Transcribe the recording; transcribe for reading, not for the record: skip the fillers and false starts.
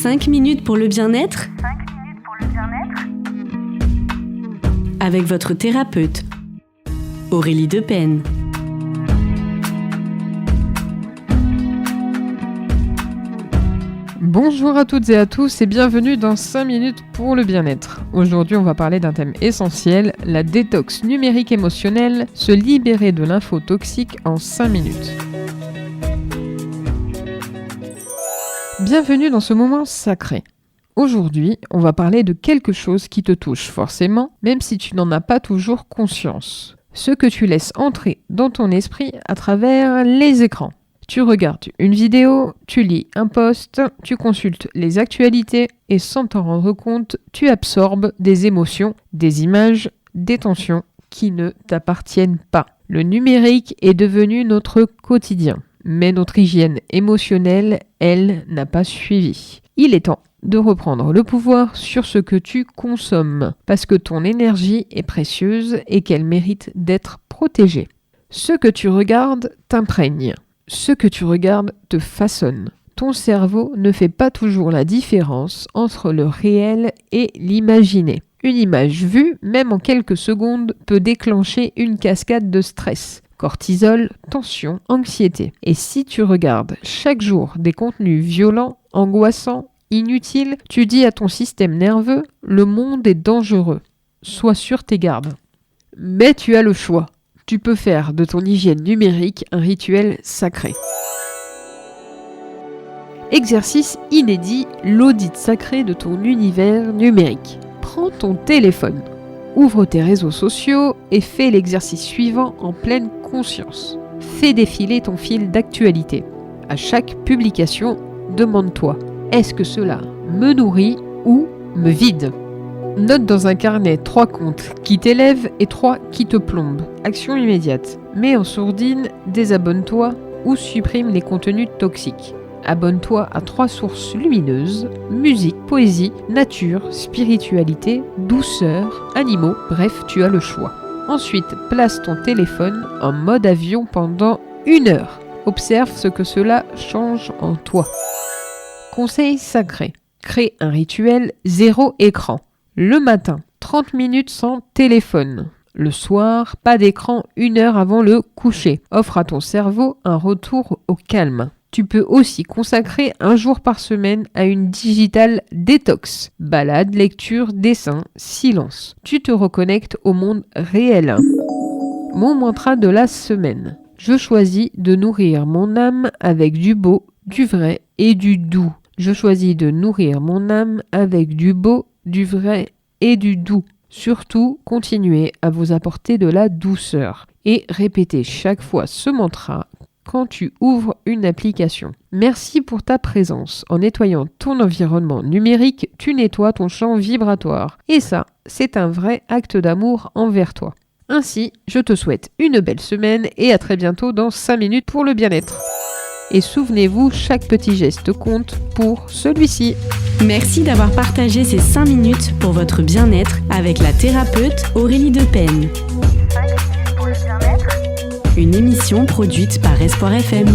5 minutes pour le bien-être avec votre thérapeute, Aurélie Depen. Bonjour à toutes et à tous et bienvenue dans 5 minutes pour le bien-être. Aujourd'hui, on va parler d'un thème essentiel, la détox numérique émotionnelle, se libérer de l'info toxique en 5 minutes. Bienvenue dans ce moment sacré. Aujourd'hui, on va parler de quelque chose qui te touche forcément, même si tu n'en as pas toujours conscience. Ce que tu laisses entrer dans ton esprit à travers les écrans. Tu regardes une vidéo, tu lis un post, tu consultes les actualités et sans t'en rendre compte, tu absorbes des émotions, des images, des tensions qui ne t'appartiennent pas. Le numérique est devenu notre quotidien, mais notre hygiène émotionnelle, elle, n'a pas suivi. Il est temps de reprendre le pouvoir sur ce que tu consommes, parce que ton énergie est précieuse et qu'elle mérite d'être protégée. Ce que tu regardes t'imprègne. Ce que tu regardes te façonne. Ton cerveau ne fait pas toujours la différence entre le réel et l'imaginé. Une image vue, même en quelques secondes, peut déclencher une cascade de stress. Cortisol, tension, anxiété. Et si tu regardes chaque jour des contenus violents, angoissants, inutiles, tu dis à ton système nerveux « le monde est dangereux, sois sur tes gardes ». Mais tu as le choix. Tu peux faire de ton hygiène numérique un rituel sacré. Exercice inédit, l'audit sacré de ton univers numérique. Prends ton téléphone, ouvre tes réseaux sociaux et fais l'exercice suivant en pleine conscience. Fais défiler ton fil d'actualité. À chaque publication, demande-toi, est-ce que cela me nourrit ou me vide ? Note dans un carnet 3 comptes qui t'élèvent et 3 qui te plombent. Action immédiate. Mets en sourdine, désabonne-toi ou supprime les contenus toxiques. Abonne-toi à 3 sources lumineuses, musique, poésie, nature, spiritualité, douceur, animaux, bref, tu as le choix. Ensuite, place ton téléphone en mode avion pendant 1 heure. Observe ce que cela change en toi. Conseil sacré. Crée un rituel 0 écran. Le matin, 30 minutes sans téléphone. Le soir, pas d'écran 1 heure avant le coucher. Offre à ton cerveau un retour au calme. Tu peux aussi consacrer 1 jour par semaine à une digital détox. Balade, lecture, dessin, silence. Tu te reconnectes au monde réel. Mon mantra de la semaine. Je choisis de nourrir mon âme avec du beau, du vrai et du doux. Je choisis de nourrir mon âme avec du beau, du vrai et du doux. Surtout, continuez à vous apporter de la douceur et répétez chaque fois ce mantra quand tu ouvres une application. Merci pour ta présence. En nettoyant ton environnement numérique, tu nettoies ton champ vibratoire. Et ça, c'est un vrai acte d'amour envers toi. Ainsi, je te souhaite une belle semaine et à très bientôt dans 5 minutes pour le bien-être. Et souvenez-vous, chaque petit geste compte pour celui-ci. Merci d'avoir partagé ces 5 minutes pour votre bien-être avec la thérapeute Aurélie Depen. Une émission produite par Espoir FM.